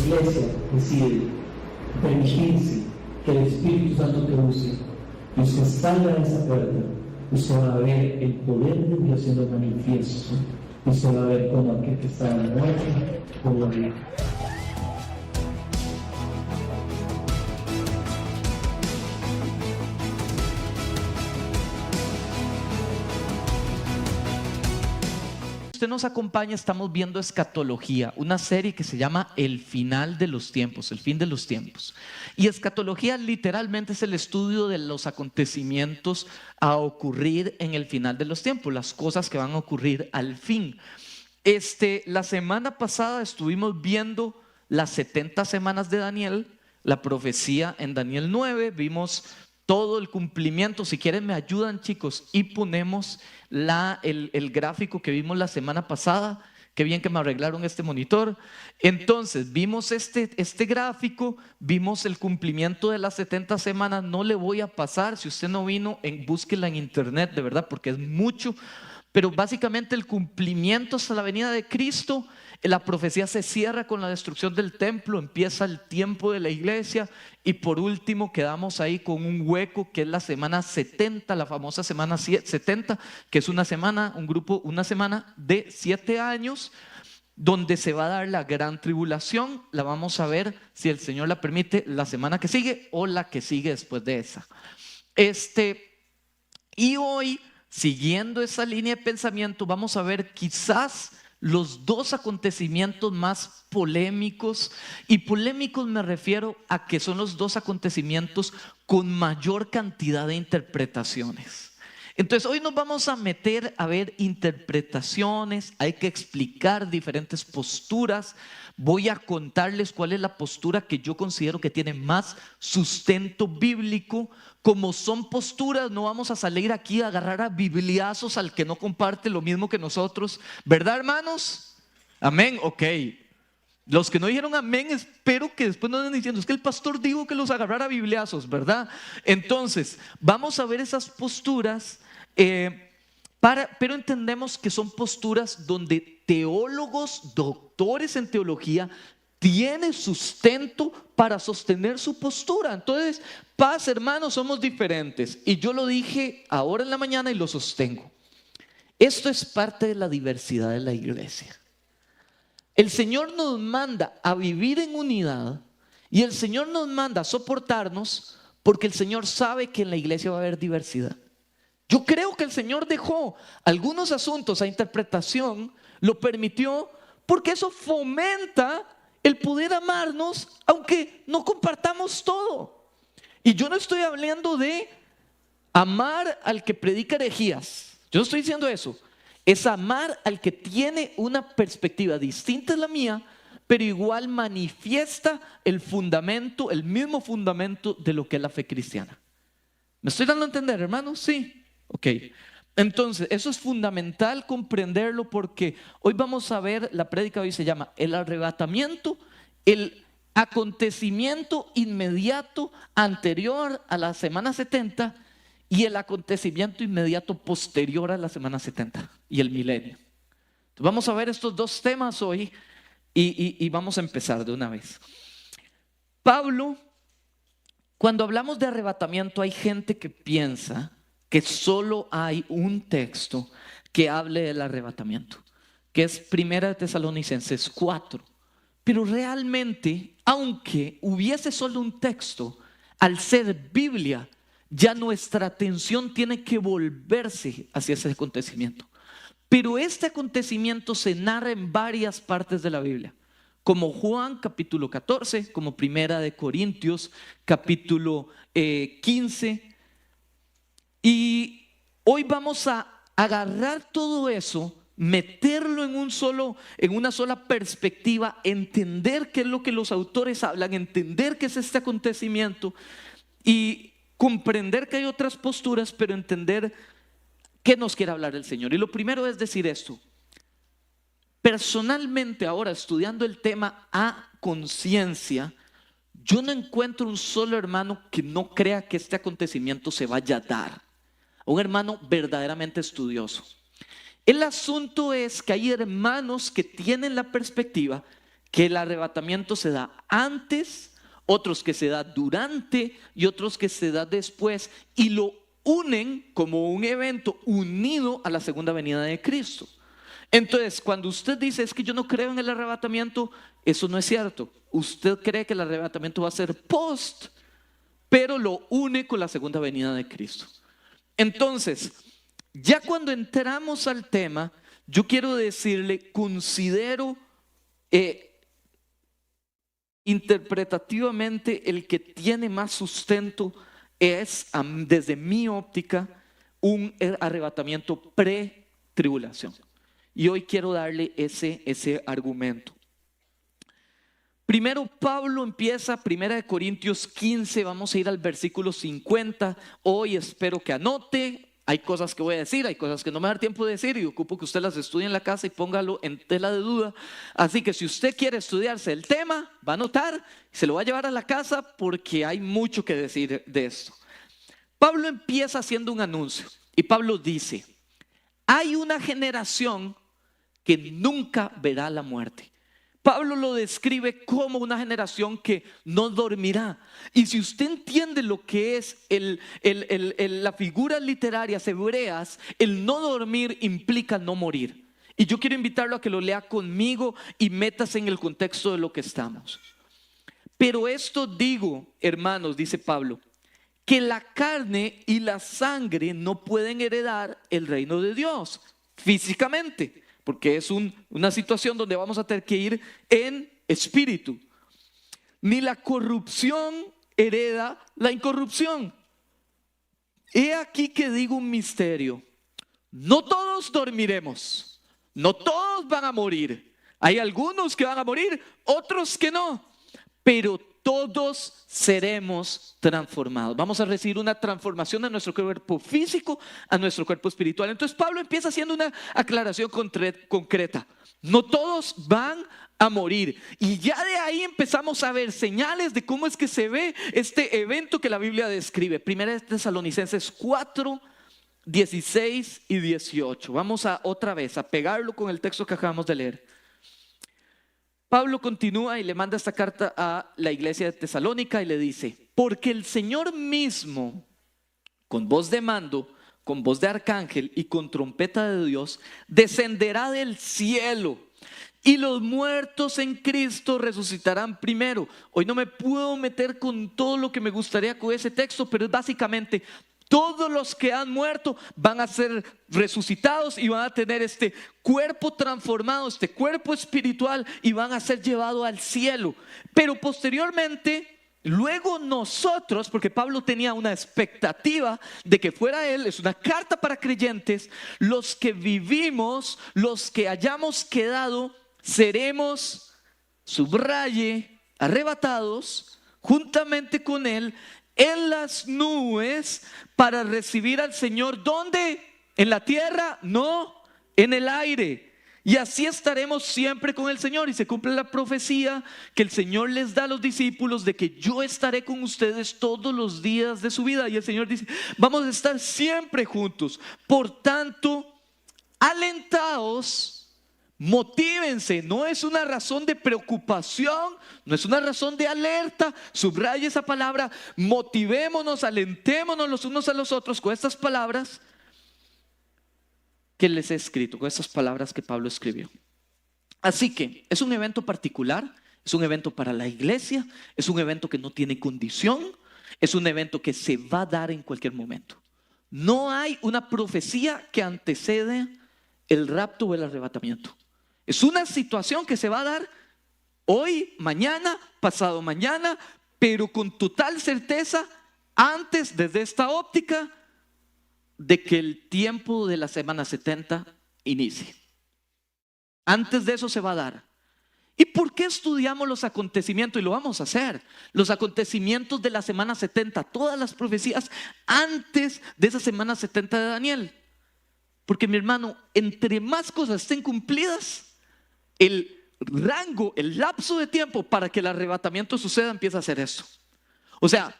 iglesia decide permitirse que el Espíritu Santo te use y usted salga de esa puerta, usted va a ver el poder de Dios siendo manifiesto. Usted va a ver cómo aquel que está en la muerte puede vivir. Usted nos acompaña, estamos viendo Escatología, una serie que se llama El final de los tiempos, el fin de los tiempos. Y escatología literalmente es el estudio de los acontecimientos a ocurrir en el final de los tiempos, las cosas que van a ocurrir al fin. La semana pasada estuvimos viendo las 70 semanas de Daniel, la profecía en Daniel 9, vimos todo el cumplimiento. Si quieren me ayudan, chicos, y ponemos el gráfico que vimos la semana pasada. Qué bien que me arreglaron este monitor. Entonces vimos este gráfico, vimos el cumplimiento de las 70 semanas. No le voy a pasar, si usted no vino, búsquela en internet, de verdad, porque es mucho. Pero básicamente el cumplimiento hasta la venida de Cristo. La profecía se cierra con la destrucción del templo, empieza el tiempo de la iglesia y por último quedamos ahí con un hueco que es la semana 70, la famosa semana 70, que es una semana de 7 años donde se va a dar la gran tribulación. La vamos a ver, si el Señor la permite, la semana que sigue o la que sigue después de esa. Y hoy, siguiendo esa línea de pensamiento, vamos a ver quizás los dos acontecimientos más polémicos, y polémicos me refiero a que son los dos acontecimientos con mayor cantidad de interpretaciones. Entonces hoy nos vamos a meter a ver interpretaciones, hay que explicar diferentes posturas. Voy a contarles cuál es la postura que yo considero que tiene más sustento bíblico. Como son posturas, no vamos a salir aquí a agarrar a bibliazos al que no comparte lo mismo que nosotros, ¿verdad, hermanos? Amén, ok. Los que no dijeron amén, espero que después no anden diciendo, es que el pastor dijo que los agarrara a bibliazos, ¿verdad? Entonces, vamos a ver esas posturas, pero entendemos que son posturas donde teólogos, doctores en teología, tienen sustento para sostener su postura. Entonces, paz, hermanos, somos diferentes. Y yo lo dije ahora en la mañana y lo sostengo. Esto es parte de la diversidad de la iglesia. El Señor nos manda a vivir en unidad y el Señor nos manda a soportarnos porque el Señor sabe que en la iglesia va a haber diversidad. Yo creo que el Señor dejó algunos asuntos a interpretación, lo permitió porque eso fomenta el poder amarnos aunque no compartamos todo. Y yo no estoy hablando de amar al que predica herejías, yo no estoy diciendo eso. Es amar al que tiene una perspectiva distinta a la mía, pero igual manifiesta el fundamento, el mismo fundamento de lo que es la fe cristiana. ¿Me estoy dando a entender, hermanos? Sí. Ok. Entonces, eso es fundamental comprenderlo porque hoy vamos a ver, la prédica hoy se llama el arrebatamiento, el acontecimiento inmediato anterior a la semana 70 y el acontecimiento inmediato posterior a la semana 70 y el milenio. Entonces vamos a ver estos dos temas hoy y vamos a empezar de una vez. Pablo, cuando hablamos de arrebatamiento, hay gente que piensa que solo hay un texto que hable del arrebatamiento, que es 1 Tesalonicenses 4. Pero realmente, aunque hubiese solo un texto, al ser Biblia, ya nuestra atención tiene que volverse hacia ese acontecimiento. Pero este acontecimiento se narra en varias partes de la Biblia, como Juan capítulo 14, como 1 Corintios capítulo 15. Y hoy vamos a agarrar todo eso, meterlo en una sola perspectiva, entender qué es lo que los autores hablan, entender qué es este acontecimiento y comprender que hay otras posturas, pero entender qué nos quiere hablar el Señor. Y lo primero es decir esto: personalmente, ahora estudiando el tema a conciencia, yo no encuentro un solo hermano que no crea que este acontecimiento se vaya a dar, un hermano verdaderamente estudioso. El asunto es que hay hermanos que tienen la perspectiva que el arrebatamiento se da antes, otros que se da durante y otros que se da después, y lo unen como un evento unido a la segunda venida de Cristo. Entonces, cuando usted dice es que yo no creo en el arrebatamiento, eso no es cierto. Usted cree que el arrebatamiento va a ser post, pero lo une con la segunda venida de Cristo. Entonces, ya cuando entramos al tema, yo quiero decirle, considero interpretativamente el que tiene más sustento es, desde mi óptica, un arrebatamiento pre-tribulación. Y hoy quiero darle ese argumento. Primero Pablo empieza, 1 Corintios 15, vamos a ir al versículo 50. Hoy espero que anote. Hay cosas que voy a decir, hay cosas que no me da tiempo de decir y ocupo que usted las estudie en la casa y póngalo en tela de duda. Así que si usted quiere estudiarse el tema, va a anotar, se lo va a llevar a la casa porque hay mucho que decir de esto. Pablo empieza haciendo un anuncio y Pablo dice, hay una generación que nunca verá la muerte. Pablo lo describe como una generación que no dormirá. Y si usted entiende lo que es la figura literaria hebreas, el no dormir implica no morir. Y yo quiero invitarlo a que lo lea conmigo y métase en el contexto de lo que estamos. Pero esto digo, hermanos, dice Pablo, que la carne y la sangre no pueden heredar el reino de Dios físicamente. Porque es una situación donde vamos a tener que ir en espíritu. Ni la corrupción hereda la incorrupción. He aquí que digo un misterio. No todos dormiremos. No todos van a morir. Hay algunos que van a morir, otros que no. Pero todos seremos transformados. Vamos a recibir una transformación de nuestro cuerpo físico a nuestro cuerpo espiritual. Entonces Pablo empieza haciendo una aclaración concreta. No todos van a morir. Y ya de ahí empezamos a ver señales de cómo es que se ve este evento que la Biblia describe. 1 Tesalonicenses 4, 16 y 18. Vamos a otra vez a pegarlo con el texto que acabamos de leer. Pablo continúa y le manda esta carta a la iglesia de Tesalónica y le dice, porque el Señor mismo, con voz de mando, con voz de arcángel y con trompeta de Dios, descenderá del cielo y los muertos en Cristo resucitarán primero. Hoy no me puedo meter con todo lo que me gustaría con ese texto, pero es básicamente todos los que han muerto van a ser resucitados y van a tener este cuerpo transformado, este cuerpo espiritual, y van a ser llevados al cielo. Pero posteriormente, luego nosotros, porque Pablo tenía una expectativa de que fuera él, es una carta para creyentes, los que vivimos, los que hayamos quedado, seremos, subraye, arrebatados juntamente con él en las nubes para recibir al Señor. ¿Dónde? ¿En la tierra? No, en el aire. Y así estaremos siempre con el Señor. Y se cumple la profecía que el Señor les da a los discípulos de que yo estaré con ustedes todos los días de su vida. Y el Señor dice, vamos a estar siempre juntos. Por tanto, alentaos, motívense. No es una razón de preocupación, no es una razón de alerta. Subraye esa palabra. Motivémonos, alentémonos los unos a los otros con estas palabras que les he escrito, con estas palabras que Pablo escribió. Así que es un evento particular, es un evento para la iglesia, es un evento que no tiene condición, es un evento que se va a dar en cualquier momento. No hay una profecía que antecede el rapto o el arrebatamiento. Es una situación que se va a dar hoy, mañana, pasado mañana, pero con total certeza antes, desde esta óptica, de que el tiempo de la semana 70 inicie. Antes de eso se va a dar. ¿Y por qué estudiamos los acontecimientos? Y lo vamos a hacer. Los acontecimientos de la semana 70, todas las profecías antes de esa semana 70 de Daniel. Porque, mi hermano, entre más cosas estén cumplidas, el rango, el lapso de tiempo para que el arrebatamiento suceda empieza a ser esto. O sea,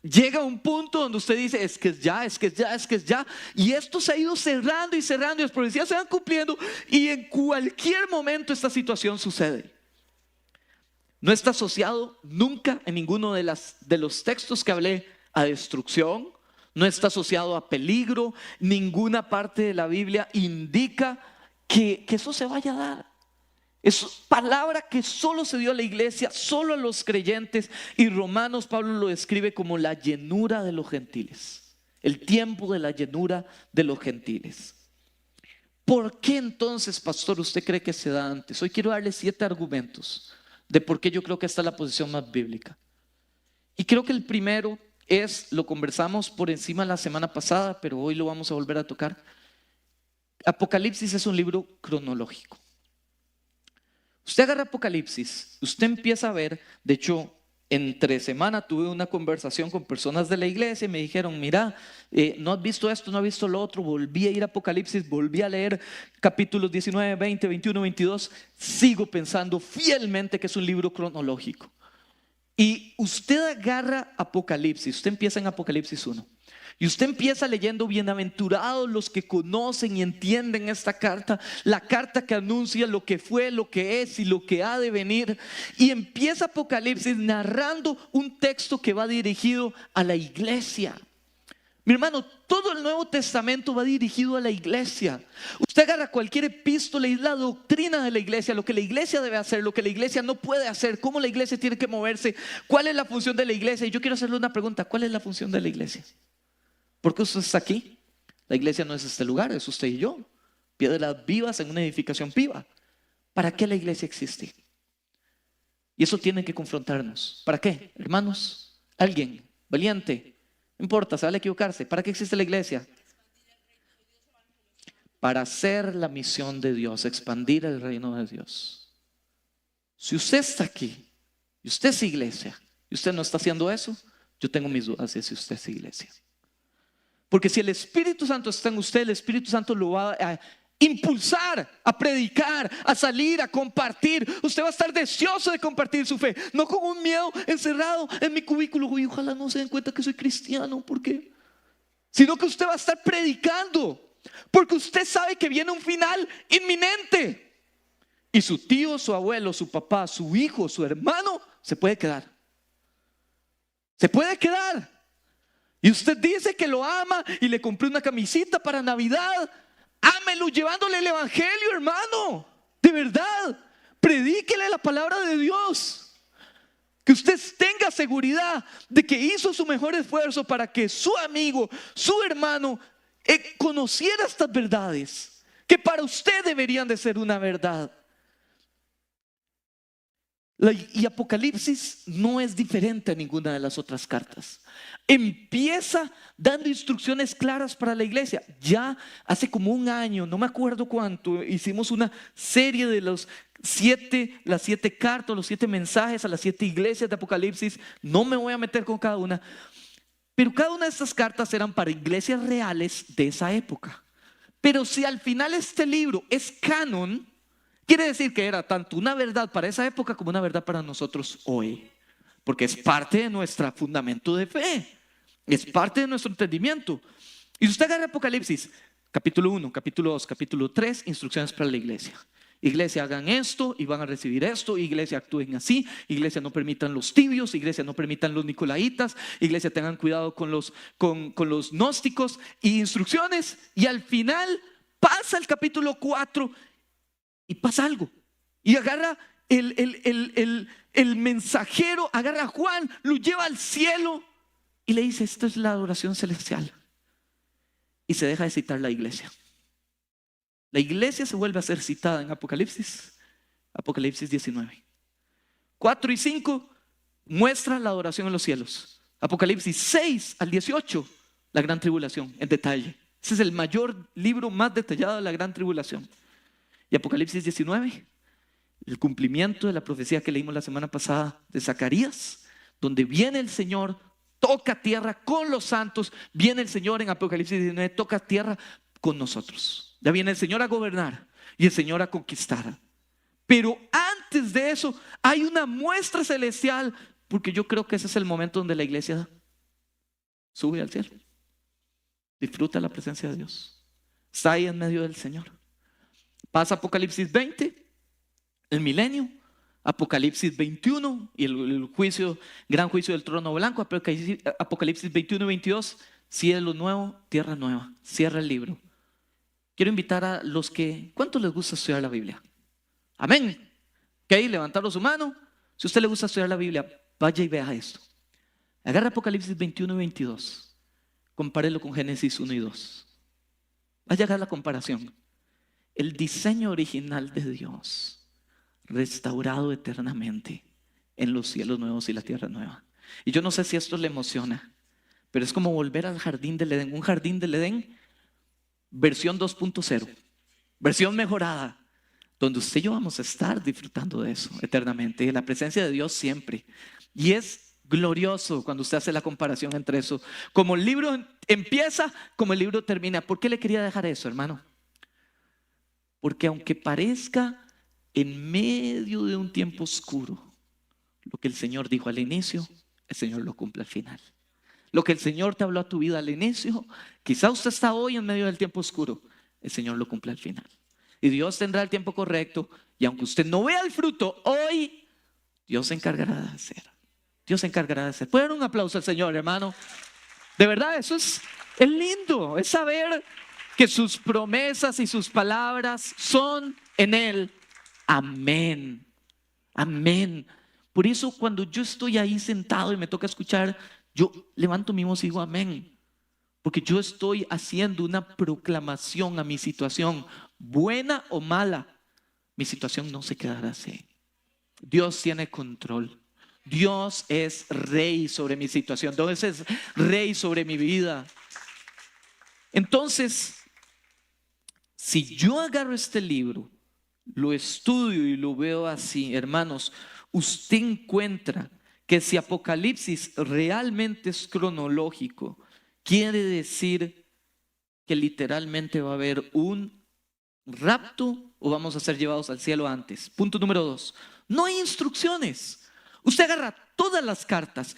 llega un punto donde usted dice, es que es ya, es que es ya, es que es ya. Y esto se ha ido cerrando y cerrando y las profecías se van cumpliendo y en cualquier momento esta situación sucede. No está asociado nunca en ninguno de los textos que hablé a destrucción. No está asociado a peligro. Ninguna parte de la Biblia indica que eso se vaya a dar. Es palabra que solo se dio a la iglesia, solo a los creyentes. Y Romanos, Pablo lo describe como la llenura de los gentiles. El tiempo de la llenura de los gentiles. ¿Por qué entonces, pastor, usted cree que se da antes? Hoy quiero darle 7 argumentos de por qué yo creo que esta es la posición más bíblica. Y creo que el primero lo conversamos por encima la semana pasada, pero hoy lo vamos a volver a tocar. Apocalipsis es un libro cronológico. Usted agarra Apocalipsis, usted empieza a ver, de hecho, entre semana tuve una conversación con personas de la iglesia y me dijeron, mira, no has visto esto, no has visto lo otro. Volví a ir a Apocalipsis, volví a leer capítulos 19, 20, 21, 22. Sigo pensando fielmente que es un libro cronológico. Y usted agarra Apocalipsis, usted empieza en Apocalipsis 1. Y usted empieza leyendo: bienaventurados los que conocen y entienden esta carta, la carta que anuncia lo que fue, lo que es y lo que ha de venir. Y empieza Apocalipsis narrando un texto que va dirigido a la iglesia. Mi hermano, todo el Nuevo Testamento va dirigido a la iglesia. Usted agarra cualquier epístola y la doctrina de la iglesia, lo que la iglesia debe hacer, lo que la iglesia no puede hacer, cómo la iglesia tiene que moverse, cuál es la función de la iglesia. Y yo quiero hacerle una pregunta: ¿cuál es la función de la iglesia? ¿Por qué usted está aquí? La iglesia no es este lugar, es usted y yo, piedras vivas en una edificación viva. ¿Para qué la iglesia existe? Y eso tiene que confrontarnos. ¿Para qué, hermanos? Alguien valiente, no importa, se vale equivocarse. ¿Para qué existe la iglesia? Para hacer la misión de Dios, expandir el reino de Dios. Si usted está aquí y usted es iglesia y usted no está haciendo eso, yo tengo mis dudas de si usted es iglesia. Porque si el Espíritu Santo está en usted, el Espíritu Santo lo va a impulsar a predicar, a salir, a compartir. Usted va a estar deseoso de compartir su fe, no con un miedo encerrado en mi cubículo. Y ojalá no se den cuenta que soy cristiano, ¿por qué? Sino que usted va a estar predicando, porque usted sabe que viene un final inminente. Y su tío, su abuelo, su papá, su hijo, su hermano se puede quedar. Se puede quedar. Y usted dice que lo ama y le compré una camisita para Navidad. Ámelo llevándole el evangelio, hermano. De verdad, predíquele la palabra de Dios. Que usted tenga seguridad de que hizo su mejor esfuerzo para que su amigo, su hermano, conociera estas verdades, que para usted deberían de ser una verdad. Y Apocalipsis no es diferente a ninguna de las otras cartas. Empieza dando instrucciones claras para la iglesia. Ya hace como un año, no me acuerdo cuánto, hicimos una serie de las 7 cartas, los 7 mensajes a las 7 iglesias de Apocalipsis. No me voy a meter con cada una, pero cada una de estas cartas eran para iglesias reales de esa época. Pero si al final este libro es canon, quiere decir que era tanto una verdad para esa época como una verdad para nosotros hoy. Porque es parte de nuestro fundamento de fe. Es parte de nuestro entendimiento. Y si usted agarra Apocalipsis, capítulo 1, capítulo 2, capítulo 3, instrucciones para la iglesia. Iglesia, hagan esto y van a recibir esto. Iglesia, actúen así. Iglesia, no permitan los tibios. Iglesia, no permitan los nicolaitas. Iglesia, tengan cuidado con los gnósticos. Y instrucciones. Y al final pasa el capítulo 4 y pasa algo. Y agarra el mensajero, agarra a Juan, lo lleva al cielo y le dice: esta es la adoración celestial. Y se deja de citar la iglesia. La iglesia se vuelve a ser citada en Apocalipsis 19. 4 y 5 muestra la adoración en los cielos. Apocalipsis 6 al 18, la gran tribulación en detalle. Ese es el mayor libro más detallado de la gran tribulación. Y Apocalipsis 19, el cumplimiento de la profecía que leímos la semana pasada de Zacarías, donde viene el Señor, toca tierra con los santos. Viene el Señor en Apocalipsis 19, toca tierra con nosotros. Ya viene el Señor a gobernar y el Señor a conquistar. Pero antes de eso hay una muestra celestial, porque yo creo que ese es el momento donde la iglesia sube al cielo, disfruta la presencia de Dios, está ahí en medio del Señor. Pasa Apocalipsis 20, el milenio, Apocalipsis 21 y el juicio, gran juicio del trono blanco. Apocalipsis 21 y 22, cielo nuevo, tierra nueva. Cierra el libro. Quiero invitar a los que, ¿cuántos les gusta estudiar la Biblia? Amén. Ok, levantaron su mano. Si a usted le gusta estudiar la Biblia, vaya y vea esto. Agarra Apocalipsis 21 y 22. Compárelo con Génesis 1 y 2. Vaya a hacer la comparación. El diseño original de Dios, restaurado eternamente en los cielos nuevos y la tierra nueva. Y yo no sé si esto le emociona, pero es como volver al jardín del Edén. Un jardín del Edén, versión 2.0, versión mejorada, donde usted y yo vamos a estar disfrutando de eso eternamente, de la presencia de Dios siempre. Y es glorioso cuando usted hace la comparación entre eso. Como el libro empieza, como el libro termina. ¿Por qué le quería dejar eso, hermano? Porque aunque parezca en medio de un tiempo oscuro, lo que el Señor dijo al inicio, el Señor lo cumple al final. Lo que el Señor te habló a tu vida al inicio, quizá usted está hoy en medio del tiempo oscuro, el Señor lo cumple al final. Y Dios tendrá el tiempo correcto, y aunque usted no vea el fruto hoy, Dios se encargará de hacer. Dios se encargará de hacer. ¿Puede dar un aplauso al Señor, hermano? De verdad, eso es lindo, es saber que sus promesas y sus palabras son en Él. Amén. Amén. Por eso cuando yo estoy ahí sentado y me toca escuchar, yo levanto mi voz y digo amén. Porque yo estoy haciendo una proclamación a mi situación, buena o mala. Mi situación no se quedará así. Dios tiene control. Dios es rey sobre mi situación. Dios es rey sobre mi vida. Entonces, si yo agarro este libro, lo estudio y lo veo así, hermanos, usted encuentra que si Apocalipsis realmente es cronológico, quiere decir que literalmente va a haber un rapto o vamos a ser llevados al cielo antes. Punto número 2. No hay instrucciones. Usted agarra todas las cartas,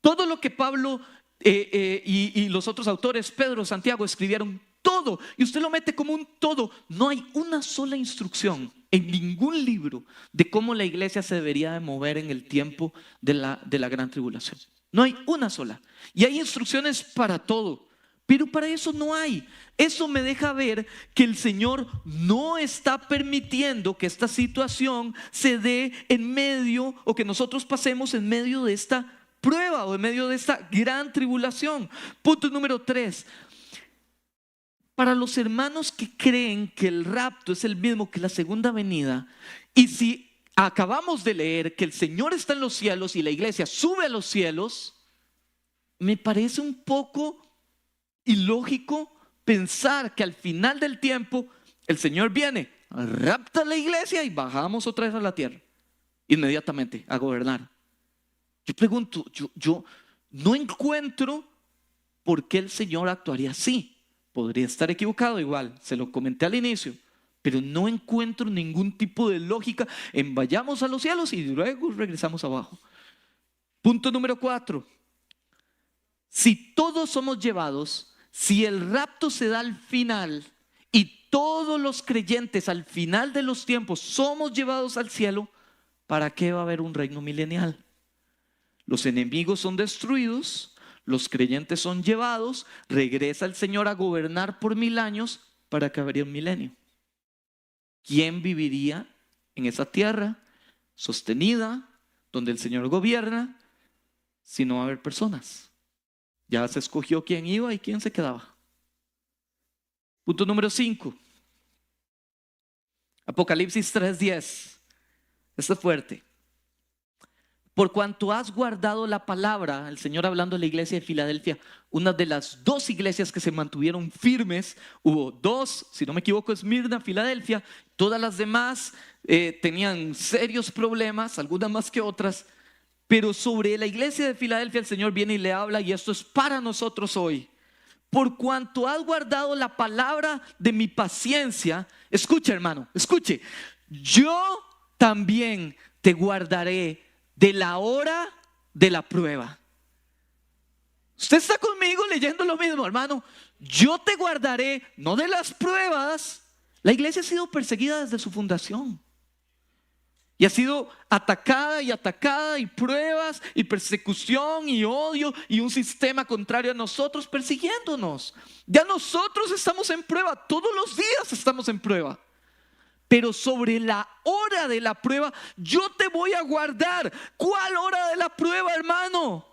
todo lo que Pablo y los otros autores, Pedro, Santiago, escribieron, todo, y usted lo mete como un todo. No hay una sola instrucción en ningún libro de cómo la iglesia se debería de mover en el tiempo de la gran tribulación. No hay una sola. Y hay instrucciones para todo, pero para eso no hay. Eso me deja ver que el Señor no está permitiendo que esta situación se dé en medio, o que nosotros pasemos en medio de esta prueba o en medio de esta gran tribulación. Punto número 3. Para los hermanos que creen que el rapto es el mismo que la segunda venida, y si acabamos de leer que el Señor está en los cielos y la iglesia sube a los cielos, me parece un poco ilógico pensar que al final del tiempo el Señor viene, rapta a la iglesia y bajamos otra vez a la tierra inmediatamente a gobernar. Yo pregunto, yo no encuentro por qué el Señor actuaría así. Podría estar equivocado, igual, se lo comenté al inicio, pero no encuentro ningún tipo de lógica en vayamos a los cielos y luego regresamos abajo. Punto número 4. Si todos somos llevados, si el rapto se da al final y todos los creyentes al final de los tiempos somos llevados al cielo, ¿para qué va a haber un reino milenial? Los enemigos son destruidos, los creyentes son llevados, regresa el Señor a gobernar por 1000 años, ¿para que habría un milenio? ¿Quién viviría en esa tierra sostenida donde el Señor gobierna si no va a haber personas? Ya se escogió quién iba y quién se quedaba. Punto número 5. Apocalipsis 3:10. Esto es fuerte. Por cuanto has guardado la palabra, el Señor hablando de la iglesia de Filadelfia, una de las 2 iglesias que se mantuvieron firmes, hubo 2, si no me equivoco, Esmirna, Filadelfia, todas las demás tenían serios problemas, algunas más que otras, pero sobre la iglesia de Filadelfia el Señor viene y le habla, y esto es para nosotros hoy. Por cuanto has guardado la palabra de mi paciencia, escuche hermano, escuche, yo también te guardaré de la hora de la prueba. Usted está conmigo leyendo lo mismo, hermano. Yo te guardaré, no de las pruebas. La iglesia ha sido perseguida desde su fundación. Y ha sido atacada y pruebas y persecución y odio y un sistema contrario a nosotros persiguiéndonos. Ya nosotros estamos en prueba, todos los días estamos en prueba. Pero sobre la hora de la prueba, yo te voy a guardar. ¿Cuál hora de la prueba, hermano?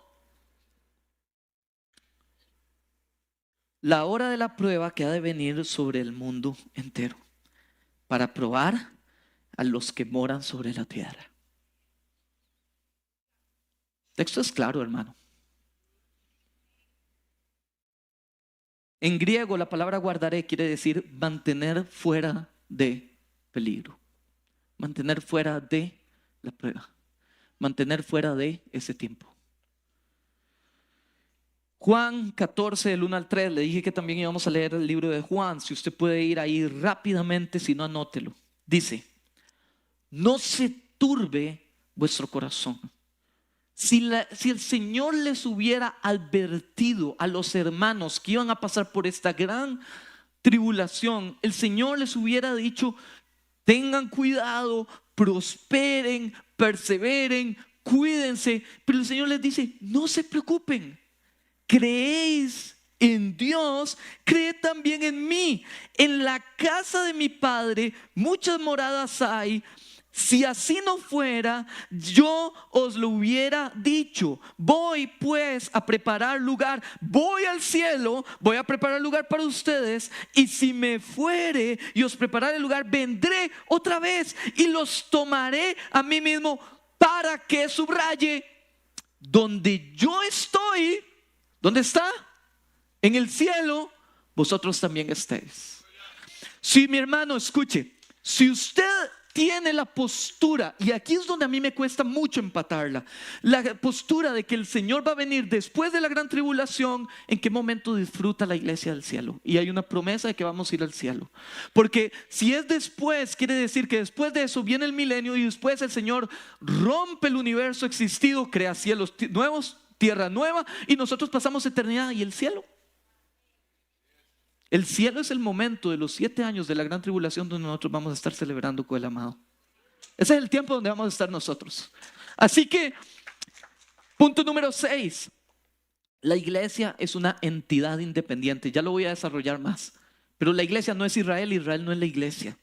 La hora de la prueba que ha de venir sobre el mundo entero para probar a los que moran sobre la tierra. El texto es claro, hermano. En griego la palabra guardaré quiere decir mantener fuera de peligro, mantener fuera de la prueba, mantener fuera de ese tiempo. Juan 14, del 1 al 3, le dije que también íbamos a leer el libro de Juan. Si usted puede ir ahí rápidamente, si no, anótelo. Dice: no se turbe vuestro corazón. Si el Señor les hubiera advertido a los hermanos que iban a pasar por esta gran tribulación, el Señor les hubiera dicho: tengan cuidado, prosperen, perseveren, cuídense. Pero el Señor les dice: no se preocupen. Creéis en Dios, creed también en mí. En la casa de mi Padre muchas moradas hay. Si así no fuera, yo os lo hubiera dicho. Voy pues a preparar lugar. Voy al cielo, voy a preparar lugar para ustedes. Y si me fuere y os prepararé el lugar, vendré otra vez y los tomaré a mí mismo, para que, subraye, donde yo estoy. ¿Dónde está? En el cielo, vosotros también estéis. Si mi hermano, escuche, si usted tiene la postura, y aquí es donde a mí me cuesta mucho empatarla, la postura de que el Señor va a venir después de la gran tribulación, ¿en qué momento disfruta la iglesia del cielo? Y hay una promesa de que vamos a ir al cielo. Porque si es después, quiere decir que después de eso viene el milenio y después el Señor rompe el universo existido, crea cielos nuevos, tierra nueva, y nosotros pasamos eternidad y el cielo. El cielo es el momento de los 7 años de la gran tribulación donde nosotros vamos a estar celebrando con el amado. Ese es el tiempo donde vamos a estar nosotros. Así que, punto número 6. La iglesia es una entidad independiente. Ya lo voy a desarrollar más. Pero la iglesia no es Israel, Israel no es la iglesia.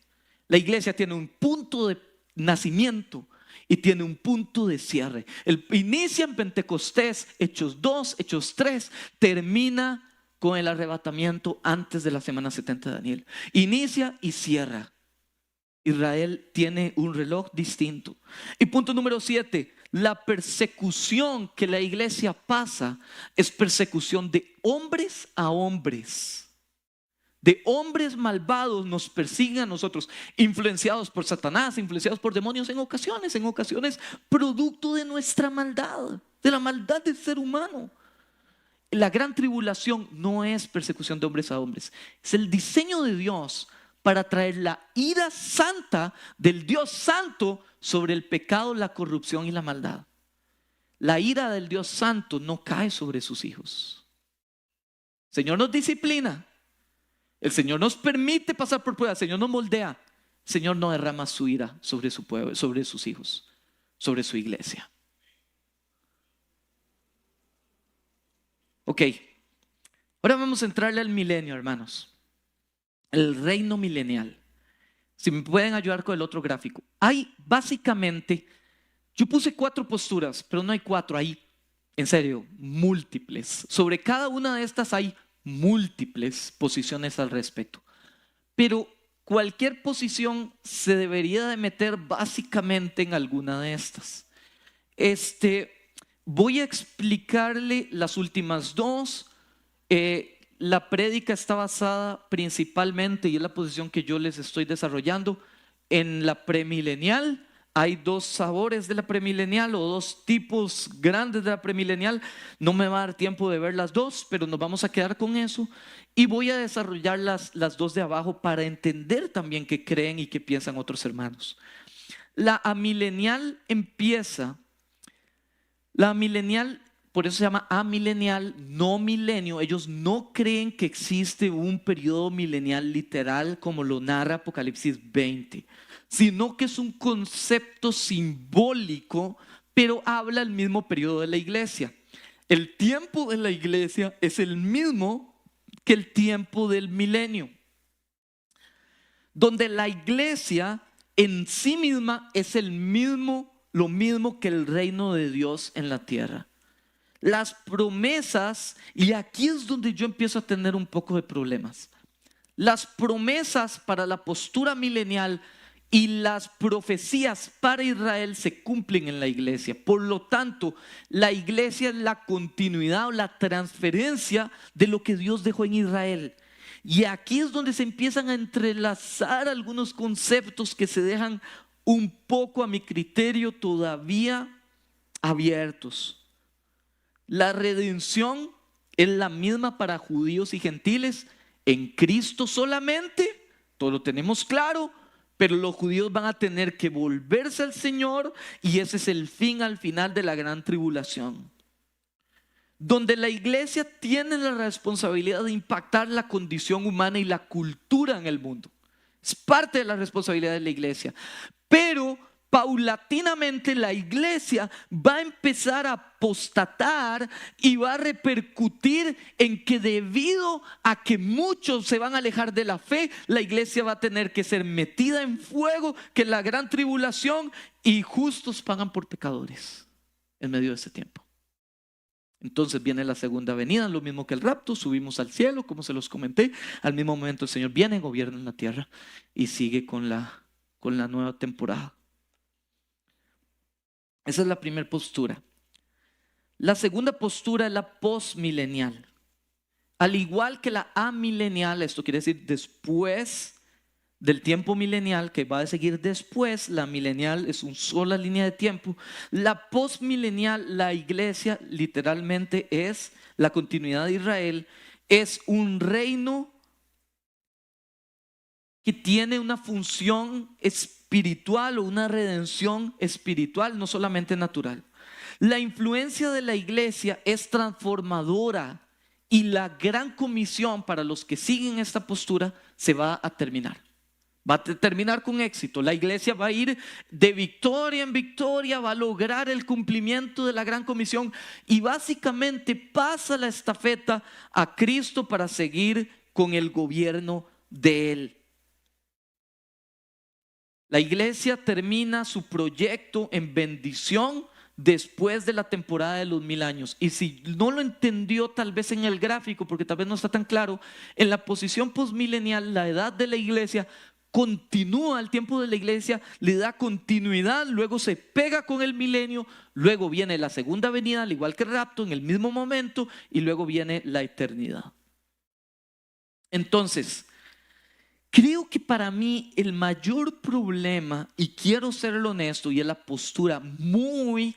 La iglesia tiene un punto de nacimiento y tiene un punto de cierre. Inicia en Pentecostés, Hechos 2, Hechos 3, termina con el arrebatamiento antes de la semana 70 de Daniel. Inicia y cierra. Israel tiene un reloj distinto. Y punto número 7, la persecución que la iglesia pasa es persecución de hombres a hombres. De hombres malvados nos persiguen a nosotros, influenciados por Satanás, influenciados por demonios en ocasiones producto de nuestra maldad, de la maldad del ser humano. La gran tribulación no es persecución de hombres a hombres, es el diseño de Dios para traer la ira santa del Dios santo sobre el pecado, la corrupción y la maldad. La ira del Dios santo no cae sobre sus hijos. El Señor nos disciplina. El Señor nos permite pasar por pruebas, el Señor nos moldea. El Señor no derrama su ira sobre su pueblo, sobre sus hijos, sobre su iglesia. Ok, ahora vamos a entrarle al milenio, hermanos. El reino milenial. Si me pueden ayudar con el otro gráfico. Hay básicamente, yo puse 4 posturas, pero no hay 4, hay, en serio, múltiples. Sobre cada una de estas hay múltiples posiciones al respecto, pero cualquier posición se debería de meter básicamente en alguna de estas. Voy a explicarle las últimas 2. La prédica está basada principalmente, y es la posición que yo les estoy desarrollando, en la premilenial. Hay 2 sabores de la premilenial o 2 tipos grandes de la premilenial. No me va a dar tiempo de ver las 2, pero nos vamos a quedar con eso. Y voy a desarrollar las 2 de abajo para entender también qué creen y qué piensan otros hermanos. La amilenial empieza. La amilenial por eso se llama amilenial, no milenio. Ellos no creen que existe un periodo milenial literal como lo narra Apocalipsis 20, sino que es un concepto simbólico, pero habla el mismo periodo de la iglesia. El tiempo de la iglesia es el mismo que el tiempo del milenio, donde la iglesia en sí misma es lo mismo que el reino de Dios en la tierra. Las promesas, y aquí es donde yo empiezo a tener un poco de problemas. Las promesas para la postura milenial y las profecías para Israel se cumplen en la iglesia. Por lo tanto, la iglesia es la continuidad o la transferencia de lo que Dios dejó en Israel. Y aquí es donde se empiezan a entrelazar algunos conceptos que se dejan un poco, a mi criterio, todavía abiertos. La redención es la misma para judíos y gentiles en Cristo solamente, todo lo tenemos claro, pero los judíos van a tener que volverse al Señor y ese es el fin al final de la gran tribulación. Donde la iglesia tiene la responsabilidad de impactar la condición humana y la cultura en el mundo. Es parte de la responsabilidad de la iglesia. Pero paulatinamente la iglesia va a empezar a apostatar y va a repercutir en que debido a que muchos se van a alejar de la fe, la iglesia va a tener que ser metida en fuego, que es la gran tribulación, y justos pagan por pecadores en medio de ese tiempo. Entonces viene la segunda venida, lo mismo que el rapto, subimos al cielo, como se los comenté. Al mismo momento el Señor viene, gobierna en la tierra y sigue con la nueva temporada. Esa es la primera postura. La segunda postura es la postmilenial. Al igual que la amilenial, esto quiere decir después del tiempo milenial, que va a seguir después, la milenial es una sola línea de tiempo. La postmilenial, la iglesia literalmente es la continuidad de Israel, es un reino que tiene una función espiritual o una redención espiritual, no solamente natural. La influencia de la iglesia es transformadora y la gran comisión para los que siguen esta postura se va a terminar. Va a terminar con éxito. La iglesia va a ir de victoria en victoria, va a lograr el cumplimiento de la gran comisión y básicamente pasa la estafeta a Cristo para seguir con el gobierno de Él. La iglesia termina su proyecto en bendición después de la temporada de los 1000 años. Y si no lo entendió tal vez en el gráfico, porque tal vez no está tan claro, en la posición postmilenial, la edad de la iglesia continúa, el tiempo de la iglesia le da continuidad, luego se pega con el milenio, luego viene la segunda venida, al igual que el rapto, en el mismo momento, y luego viene la eternidad. Entonces, creo que para mí el mayor problema, y quiero ser honesto, y es la postura muy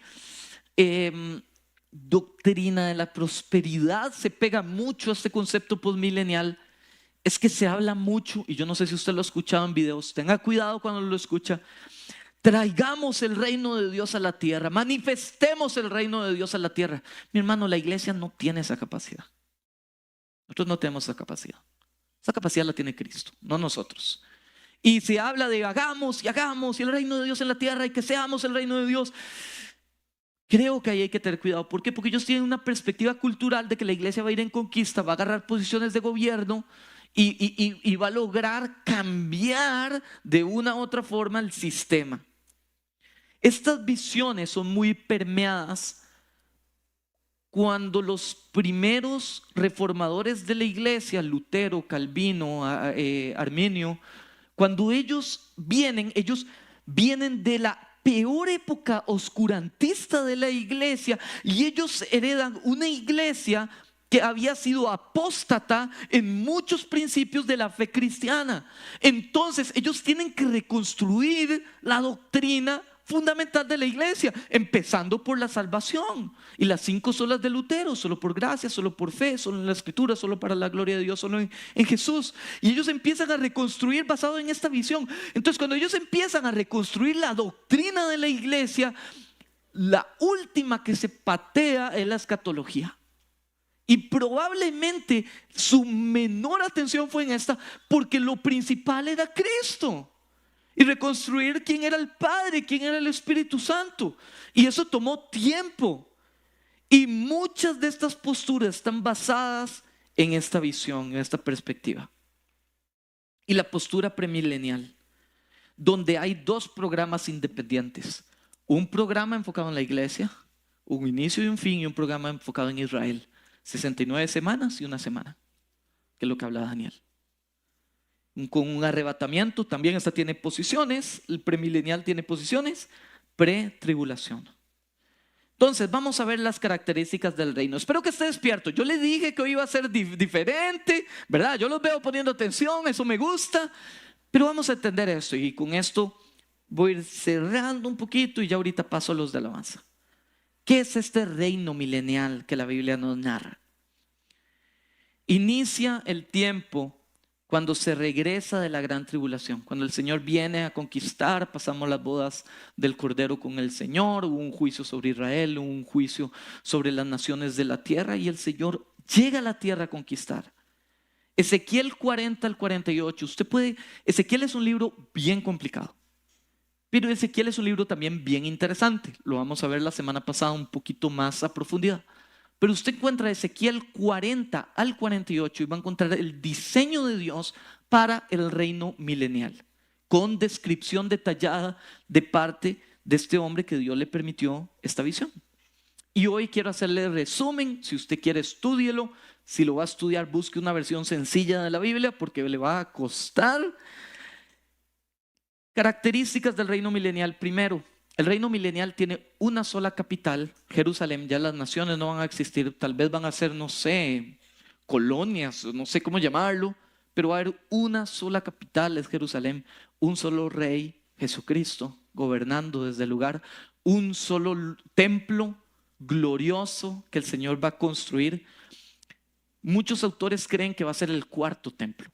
doctrina de la prosperidad, se pega mucho a este concepto postmilenial, es que se habla mucho, y yo no sé si usted lo ha escuchado en videos, tenga cuidado cuando lo escucha. Traigamos el reino de Dios a la tierra, manifestemos el reino de Dios a la tierra. Mi hermano, la iglesia no tiene esa capacidad. Nosotros no tenemos esa capacidad. Esa capacidad la tiene Cristo, no nosotros. Y se habla de hagamos y hagamos y el reino de Dios en la tierra y que seamos el reino de Dios. Creo que ahí hay que tener cuidado. ¿Por qué? Porque ellos tienen una perspectiva cultural de que la iglesia va a ir en conquista, va a agarrar posiciones de gobierno y va a lograr cambiar de una u otra forma el sistema. Estas visiones son muy permeadas cuando los primeros reformadores de la iglesia, Lutero, Calvino, Arminio, cuando ellos vienen de la peor época oscurantista de la iglesia y ellos heredan una iglesia que había sido apóstata en muchos principios de la fe cristiana. Entonces ellos tienen que reconstruir la doctrina fundamental de la iglesia, empezando por la salvación y las 5 solas de Lutero: solo por gracia, solo por fe, solo en la escritura, solo para la gloria de Dios, solo en Jesús. Y ellos empiezan a reconstruir basado en esta visión. Entonces cuando ellos empiezan a reconstruir la doctrina de la iglesia, la última que se patea es la escatología. Y probablemente su menor atención fue en esta, porque lo principal era Cristo. Y reconstruir quién era el Padre, quién era el Espíritu Santo. Y eso tomó tiempo. Y muchas de estas posturas están basadas en esta visión, en esta perspectiva. Y la postura premilenial, donde hay dos programas independientes. Un programa enfocado en la iglesia, un inicio y un fin, y un programa enfocado en Israel. 69 semanas y una semana, que es lo que habla Daniel. Con un arrebatamiento, también esta tiene posiciones, el premilenial tiene posiciones, pre-tribulación. Entonces vamos a ver las características del reino. Espero que esté despierto. Yo le dije que hoy iba a ser diferente, ¿verdad? Yo los veo poniendo atención, eso me gusta, pero vamos a entender esto, y con esto voy a ir cerrando un poquito y ya ahorita paso a los de alabanza. ¿Qué es este reino milenial que la Biblia nos narra? Inicia el tiempo cuando se regresa de la gran tribulación, cuando el Señor viene a conquistar. Pasamos las bodas del Cordero con el Señor, hubo un juicio sobre Israel, hubo un juicio sobre las naciones de la tierra, y el Señor llega a la tierra a conquistar. Ezequiel 40 al 48, Ezequiel es un libro bien complicado, pero Ezequiel es un libro también bien interesante. Lo vamos a ver la semana pasada un poquito más a profundidad. Pero usted encuentra Ezequiel 40 al 48 y va a encontrar el diseño de Dios para el reino milenial, con descripción detallada de parte de este hombre que Dios le permitió esta visión. Y hoy quiero hacerle resumen. Si usted quiere, estúdielo. Si lo va a estudiar, busque una versión sencilla de la Biblia, porque le va a costar. Características del reino milenial. Primero, el reino milenial tiene una sola capital, Jerusalén. Ya las naciones no van a existir, tal vez van a ser, no sé, colonias, no sé cómo llamarlo, pero va a haber una sola capital, es Jerusalén. Un solo rey, Jesucristo, gobernando desde el lugar. Un solo templo glorioso que el Señor va a construir. Muchos autores creen que va a ser el cuarto templo.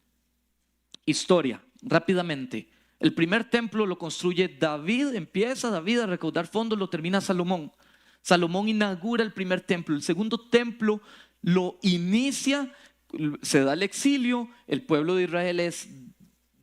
Historia, rápidamente. El primer templo lo construye David, empieza David a recaudar fondos, lo termina Salomón. Salomón inaugura el primer templo. El segundo templo lo inicia, se da el exilio, el pueblo de Israel es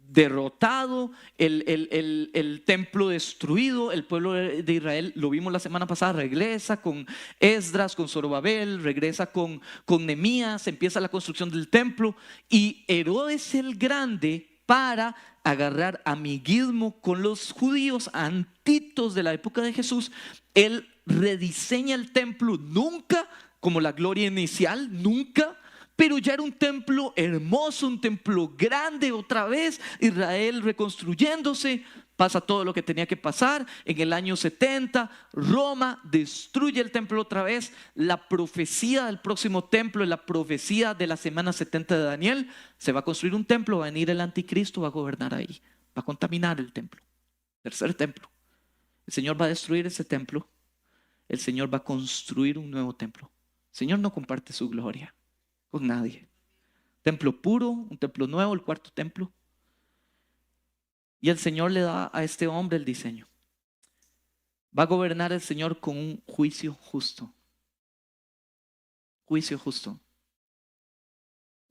derrotado, el templo destruido. El pueblo de Israel, lo vimos la semana pasada, regresa con Esdras, con Zorobabel, regresa con Nehemías, empieza la construcción del templo. Y Herodes el Grande, para agarrar amiguismo con los judíos antitos de la época de Jesús, él rediseña el templo, nunca como la gloria inicial, nunca, pero ya era un templo hermoso, un templo grande. Otra vez Israel reconstruyéndose. Pasa todo lo que tenía que pasar. En el año 70 Roma destruye el templo otra vez. La profecía del próximo templo es la profecía de la semana 70 de Daniel. Se va a construir un templo, va a venir el anticristo, va a gobernar ahí, va a contaminar el templo. Tercer templo. El Señor va a destruir ese templo. El Señor va a construir un nuevo templo. El Señor no comparte su gloria con nadie. Templo puro, un templo nuevo, el cuarto templo. Y el Señor le da a este hombre el diseño. Va a gobernar el Señor con un juicio justo. Juicio justo.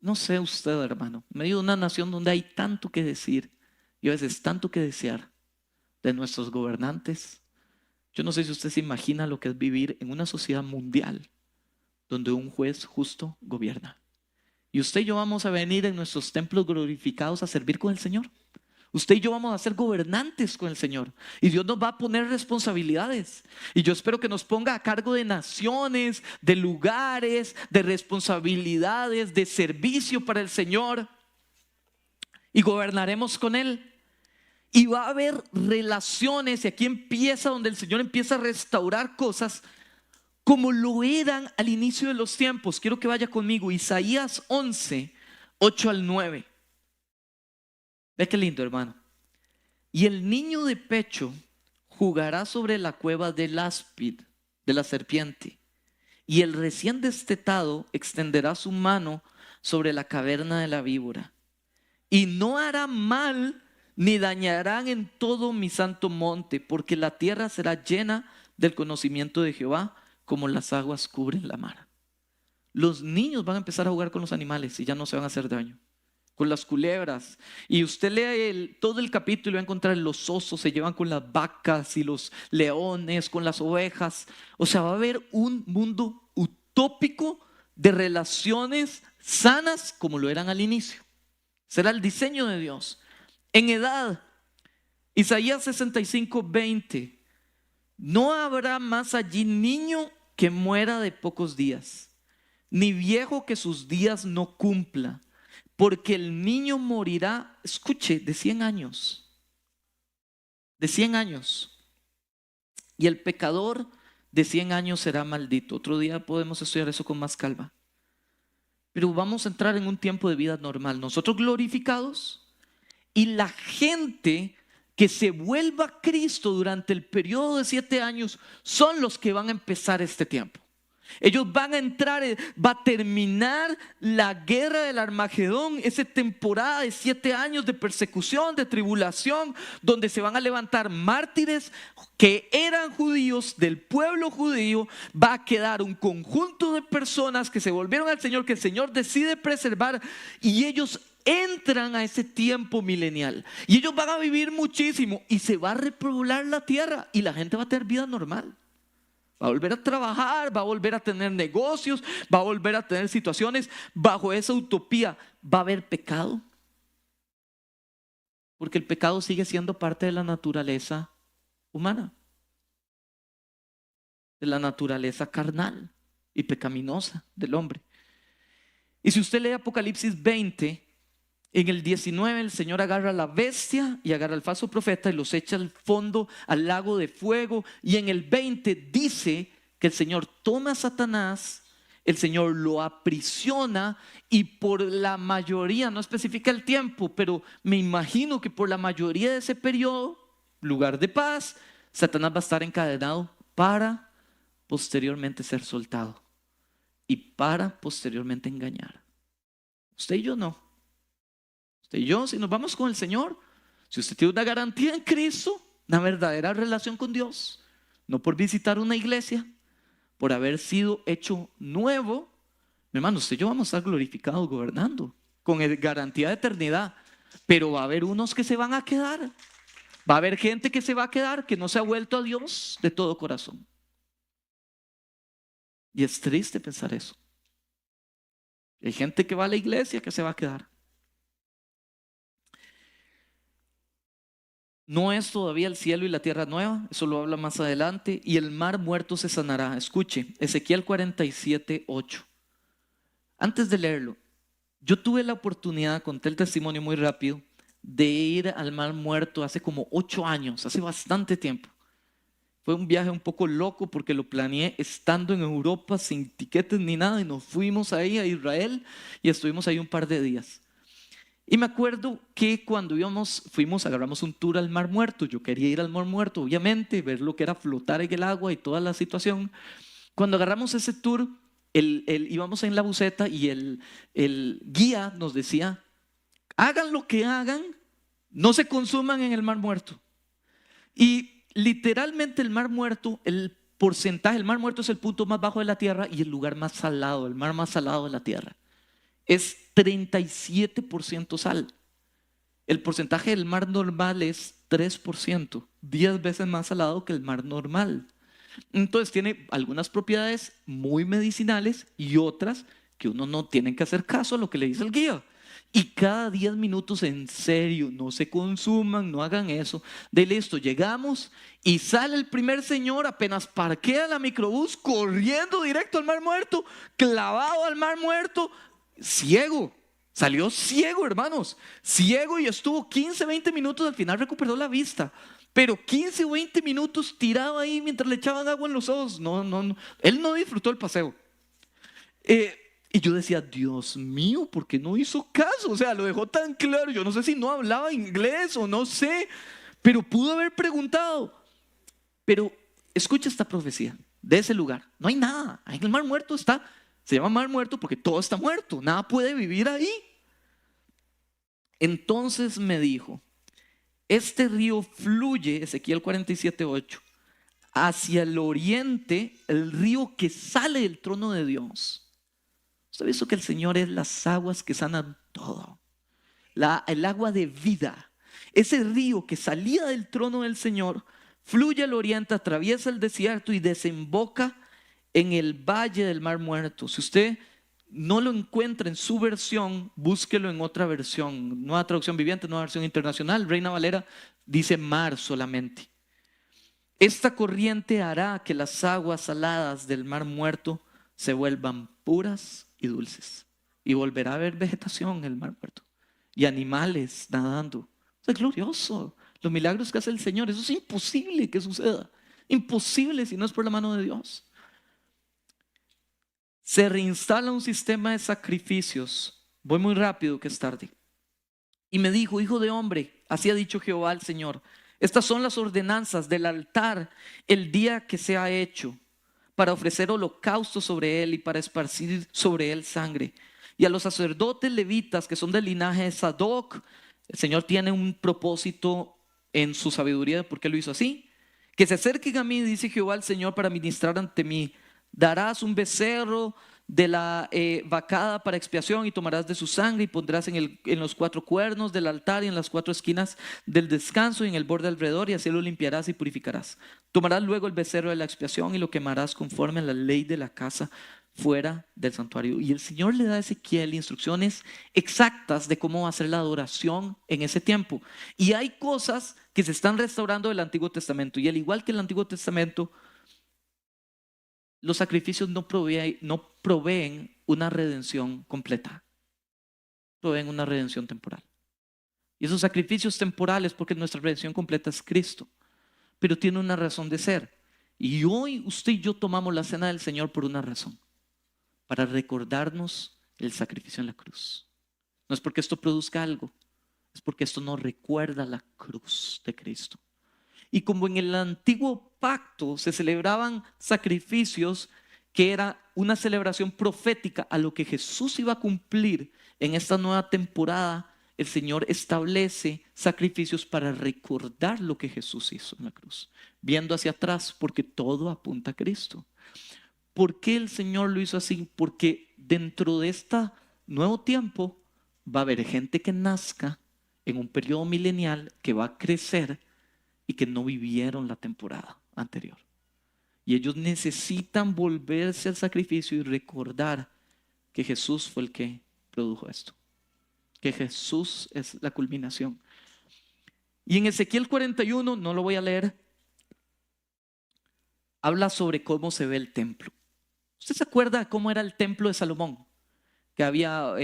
No sé usted, hermano, en medio de una nación donde hay tanto que decir y a veces tanto que desear de nuestros gobernantes. Yo no sé si usted se imagina lo que es vivir en una sociedad mundial donde un juez justo gobierna. Y usted y yo vamos a venir en nuestros templos glorificados a servir con el Señor. Usted y yo vamos a ser gobernantes con el Señor. Y Dios nos va a poner responsabilidades. Y yo espero que nos ponga a cargo de naciones, de lugares, de responsabilidades, de servicio para el Señor. Y gobernaremos con Él. Y va a haber relaciones, y aquí empieza donde el Señor empieza a restaurar cosas como lo eran al inicio de los tiempos. Quiero que vaya conmigo, Isaías 11, 8 al 9. Ve qué lindo, hermano. Y el niño de pecho jugará sobre la cueva del áspid, de la serpiente, y el recién destetado extenderá su mano sobre la caverna de la víbora, y no hará mal ni dañarán en todo mi santo monte, porque la tierra será llena del conocimiento de Jehová, como las aguas cubren la mar. Los niños van a empezar a jugar con los animales y ya no se van a hacer daño. Con las culebras. Y usted lee todo el capítulo y va a encontrar los osos se llevan con las vacas y los leones con las ovejas. O sea, va a haber un mundo utópico de relaciones sanas como lo eran al inicio. Será el diseño de Dios. En edad, Isaías 65:20. No habrá más allí niño que muera de pocos días, ni viejo que sus días no cumpla, porque el niño morirá, escuche, de 100 años. De 100 años. Y el pecador de 100 años será maldito. Otro día podemos estudiar eso con más calma. Pero vamos a entrar en un tiempo de vida normal. Nosotros glorificados y la gente que se vuelva a Cristo durante el periodo de 7 años son los que van a empezar este tiempo. Ellos van a entrar, va a terminar la guerra del Armagedón, esa temporada de 7 años de persecución, de tribulación, donde se van a levantar mártires que eran judíos, del pueblo judío. Va a quedar un conjunto de personas que se volvieron al Señor, que el Señor decide preservar, y ellos entran a ese tiempo milenial. Y ellos van a vivir muchísimo y se va a repoblar la tierra y la gente va a tener vida normal. Va a volver a trabajar, va a volver a tener negocios, va a volver a tener situaciones. Bajo esa utopía va a haber pecado. Porque el pecado sigue siendo parte de la naturaleza humana. De la naturaleza carnal y pecaminosa del hombre. Y si usted lee Apocalipsis 20, en el 19 el Señor agarra a la bestia y agarra al falso profeta y los echa al fondo, al lago de fuego. Y en el 20 dice que el Señor toma a Satanás, el Señor lo aprisiona y por la mayoría, no especifica el tiempo, pero me imagino que por la mayoría de ese periodo, lugar de paz, Satanás va a estar encadenado para posteriormente ser soltado y para posteriormente engañar. Usted y yo no. Y yo, si nos vamos con el Señor, si usted tiene una garantía en Cristo, una verdadera relación con Dios, no por visitar una iglesia, por haber sido hecho nuevo, mi hermano, usted y yo vamos a estar glorificados gobernando, con garantía de eternidad. Pero va a haber unos que se van a quedar, va a haber gente que se va a quedar, que no se ha vuelto a Dios de todo corazón. Y es triste pensar eso. Hay gente que va a la iglesia que se va a quedar. No es todavía el cielo y la tierra nueva, eso lo habla más adelante, y el mar muerto se sanará. Escuche, Ezequiel 47:8. Antes de leerlo, yo tuve la oportunidad, conté el testimonio muy rápido, de ir al mar muerto hace como 8 años, hace bastante tiempo. Fue un viaje un poco loco porque lo planeé estando en Europa sin tiquetes ni nada, y nos fuimos ahí a Israel y estuvimos ahí un par de días. Y me acuerdo que cuando agarramos un tour al Mar Muerto. Yo quería ir al Mar Muerto, obviamente, ver lo que era flotar en el agua y toda la situación. Cuando agarramos ese tour, íbamos en la buseta y el guía nos decía: hagan lo que hagan, no se consuman en el Mar Muerto. Y literalmente el Mar Muerto, el Mar Muerto es el punto más bajo de la tierra y el lugar más salado, el mar más salado de la tierra. Es 37% sal. El porcentaje del mar normal es 3%, 10 veces más salado que el mar normal. Entonces tiene algunas propiedades muy medicinales y otras que uno no tiene que hacer caso a lo que le dice el guía. Y cada 10 minutos, en serio, no se consuman, no hagan eso. De listo, llegamos y sale el primer señor, apenas parquea la microbús, corriendo directo al Mar Muerto, clavado al Mar Muerto, ciego. Salió ciego, hermanos, ciego, y estuvo 15, 20 minutos, al final recuperó la vista. Pero 15 o 20 minutos tirado ahí mientras le echaban agua en los ojos. No. Él no disfrutó el paseo. Y yo decía: Dios mío, ¿por qué no hizo caso? O sea, lo dejó tan claro. Yo no sé si no hablaba inglés o no sé, pero pudo haber preguntado. Pero escucha esta profecía de ese lugar. No hay nada. En el Mar Muerto está, se llama Mar Muerto porque todo está muerto. Nada puede vivir ahí. Entonces me dijo: este río fluye, Ezequiel 47:8, hacia el oriente el río que sale del trono de Dios. ¿Usted ha visto que el Señor es las aguas que sanan todo? El agua de vida. Ese río que salía del trono del Señor fluye al oriente, atraviesa el desierto y desemboca en el valle del Mar Muerto. Si usted no lo encuentra en su versión, búsquelo en otra versión. Nueva Traducción Viviente, Nueva Versión Internacional, Reina Valera dice mar solamente. Esta corriente hará que las aguas saladas del Mar Muerto se vuelvan puras y dulces. Y volverá a haber vegetación en el Mar Muerto y animales nadando. Es glorioso los milagros que hace el Señor. Eso es imposible que suceda. Imposible si no es por la mano de Dios. Se reinstala un sistema de sacrificios. Voy muy rápido que es tarde. Y me dijo: hijo de hombre, así ha dicho Jehová el Señor, estas son las ordenanzas del altar el día que sea hecho, para ofrecer holocausto sobre él y para esparcir sobre él sangre. Y a los sacerdotes levitas que son del linaje de Sadoc, el Señor tiene un propósito en su sabiduría de por qué lo hizo así. Que se acerquen a mí, dice Jehová el Señor, para ministrar ante mí. Darás un becerro de la vacada para expiación y tomarás de su sangre y pondrás en los 4 cuernos del altar y en las 4 esquinas del descanso y en el borde alrededor, y así lo limpiarás y purificarás. Tomarás luego el becerro de la expiación y lo quemarás conforme a la ley de la casa fuera del santuario. Y el Señor le da a Ezequiel instrucciones exactas de cómo va a ser la adoración en ese tiempo. Y hay cosas que se están restaurando del Antiguo Testamento, y al igual que el Antiguo Testamento, los sacrificios no proveen una redención completa, proveen una redención temporal. Y esos sacrificios temporales, porque nuestra redención completa es Cristo, pero tiene una razón de ser. Y hoy usted y yo tomamos la cena del Señor por una razón: para recordarnos el sacrificio en la cruz. No es porque esto produzca algo, es porque esto nos recuerda la cruz de Cristo. Y como en el antiguo pacto se celebraban sacrificios que era una celebración profética a lo que Jesús iba a cumplir en esta nueva temporada, el Señor establece sacrificios para recordar lo que Jesús hizo en la cruz, viendo hacia atrás, porque todo apunta a Cristo. ¿Por qué el Señor lo hizo así? Porque dentro de este nuevo tiempo va a haber gente que nazca en un periodo milenial, que va a crecer y que no vivieron la temporada anterior. Y ellos necesitan volverse al sacrificio y recordar que Jesús fue el que produjo esto, que Jesús es la culminación. Y en Ezequiel 41, no lo voy a leer, habla sobre cómo se ve el templo. ¿Usted se acuerda cómo era el templo de Salomón? Que había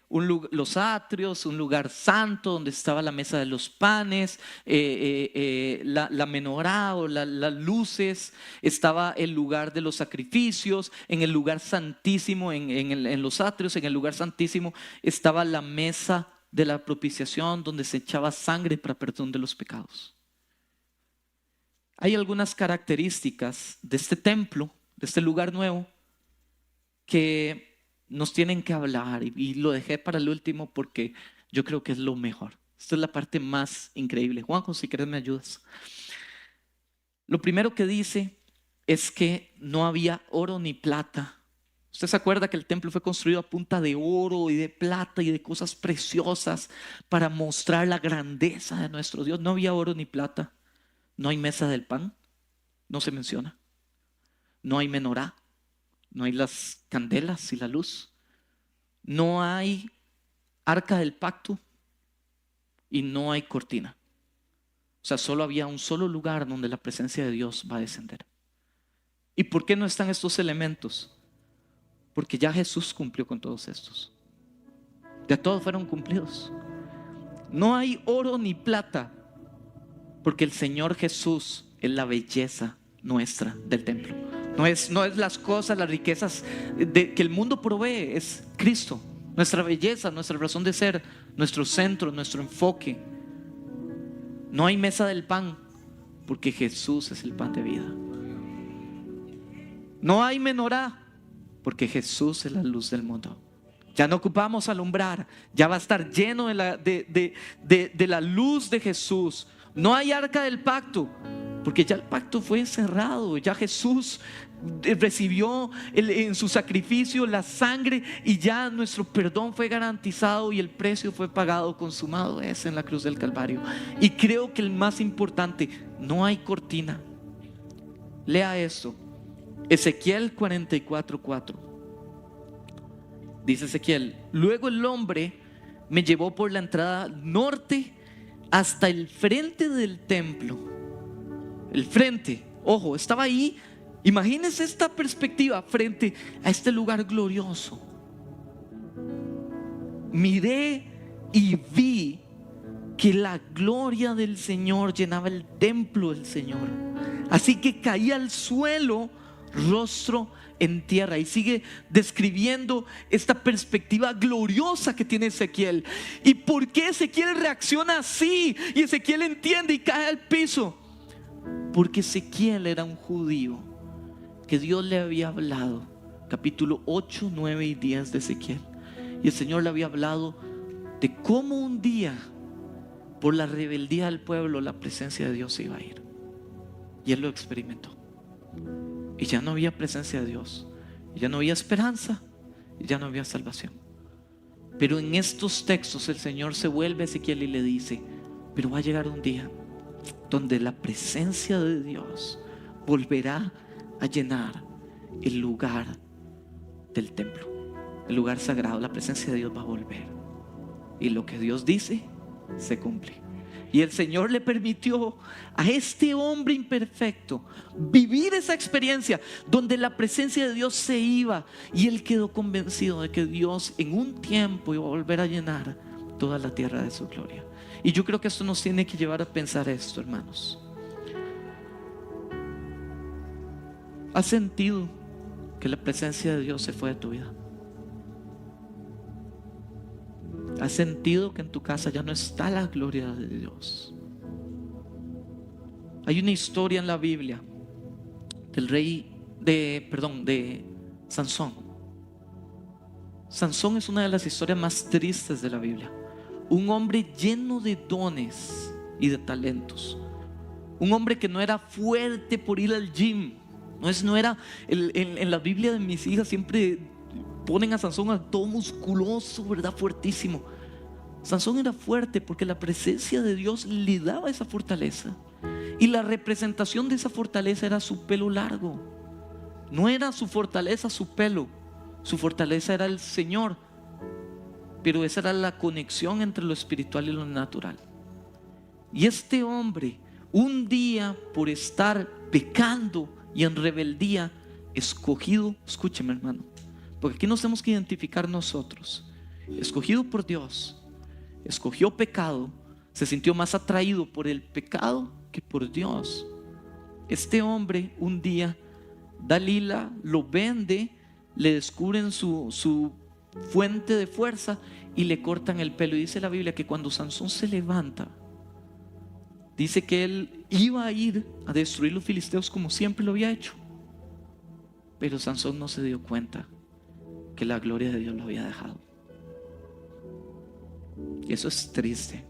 los atrios, un lugar santo donde estaba la mesa de los panes, la menorá o las luces, estaba el lugar de los sacrificios, en el lugar santísimo, en los atrios, en el lugar santísimo estaba la mesa de la propiciación donde se echaba sangre para perdón de los pecados. Hay algunas características de este templo, de este lugar nuevo, que nos tienen que hablar, y lo dejé para el último porque yo creo que es lo mejor. Esta es la parte más increíble. Juanjo, si quieres me ayudas. Lo primero que dice es que no había oro ni plata. ¿Usted se acuerda que el templo fue construido a punta de oro y de plata y de cosas preciosas para mostrar la grandeza de nuestro Dios? No había oro ni plata. No hay mesa del pan, no se menciona. No hay menorá. No hay las candelas y la luz. No hay arca del pacto y no hay cortina. O sea, solo había un solo lugar donde la presencia de Dios va a descender. ¿Y por qué no están estos elementos? Porque ya Jesús cumplió con todos estos. Ya todos fueron cumplidos. No hay oro ni plata, porque el Señor Jesús es la belleza nuestra del templo. No es las cosas, las riquezas que el mundo provee, es Cristo, nuestra belleza, nuestra razón de ser, nuestro centro, nuestro enfoque. No hay mesa del pan, porque Jesús es el pan de vida. No hay menorá, porque Jesús es la luz del mundo. Ya no ocupamos alumbrar, ya va a estar lleno de la luz de Jesús. No hay arca del pacto, porque ya el pacto fue cerrado, ya Jesús recibió en su sacrificio la sangre y ya nuestro perdón fue garantizado y el precio fue pagado, consumado es en la cruz del Calvario. Y creo que el más importante, no hay cortina. Lea esto, Ezequiel 44:4. Dice Ezequiel: luego el hombre me llevó por la entrada norte hasta el frente del templo. El frente, ojo, estaba ahí. Imagínense esta perspectiva frente a este lugar glorioso. Miré y vi que la gloria del Señor llenaba el templo del Señor. Así que caí al suelo, rostro en tierra. Y sigue describiendo esta perspectiva gloriosa que tiene Ezequiel. ¿Y por qué Ezequiel reacciona así? Y Ezequiel entiende y cae al piso. Porque Ezequiel era un judío que Dios le había hablado. Capítulo 8, 9 y 10 de Ezequiel. Y el Señor le había hablado de cómo un día, por la rebeldía del pueblo, la presencia de Dios se iba a ir. Y él lo experimentó. Y ya no había presencia de Dios, y ya no había esperanza, y ya no había salvación. Pero en estos textos el Señor se vuelve a Ezequiel y le dice: pero va a llegar un día donde la presencia de Dios volverá a llenar el lugar del templo, el lugar sagrado. La presencia de Dios va a volver, y lo que Dios dice se cumple. Y el Señor le permitió a este hombre imperfecto vivir esa experiencia donde la presencia de Dios se iba, y él quedó convencido de que Dios en un tiempo iba a volver a llenar toda la tierra de su gloria. Y yo creo que esto nos tiene que llevar a pensar esto, hermanos. ¿Has sentido que la presencia de Dios se fue de tu vida? ¿Has sentido que en tu casa ya no está la gloria de Dios? Hay una historia en la Biblia del de Sansón. Sansón es una de las historias más tristes de la Biblia. Un hombre lleno de dones y de talentos. Un hombre que no era fuerte por ir al gym. No era en la Biblia de mis hijas siempre ponen a Sansón a todo musculoso, ¿verdad? Fuertísimo. Sansón era fuerte porque la presencia de Dios le daba esa fortaleza. Y la representación de esa fortaleza era su pelo largo. No era su fortaleza su pelo, su fortaleza era el Señor. Pero esa era la conexión entre lo espiritual y lo natural. Y este hombre, un día, por estar pecando y en rebeldía, escogido, escúcheme hermano, porque aquí nos tenemos que identificar nosotros. Escogido por Dios, escogió pecado, se sintió más atraído por el pecado que por Dios. Este hombre un día, Dalila lo vende, le descubren su fuente de fuerza y le cortan el pelo. Y dice la Biblia que cuando Sansón se levanta, dice que él iba a ir a destruir los filisteos como siempre lo había hecho. Pero Sansón no se dio cuenta que la gloria de Dios lo había dejado. Y eso es triste.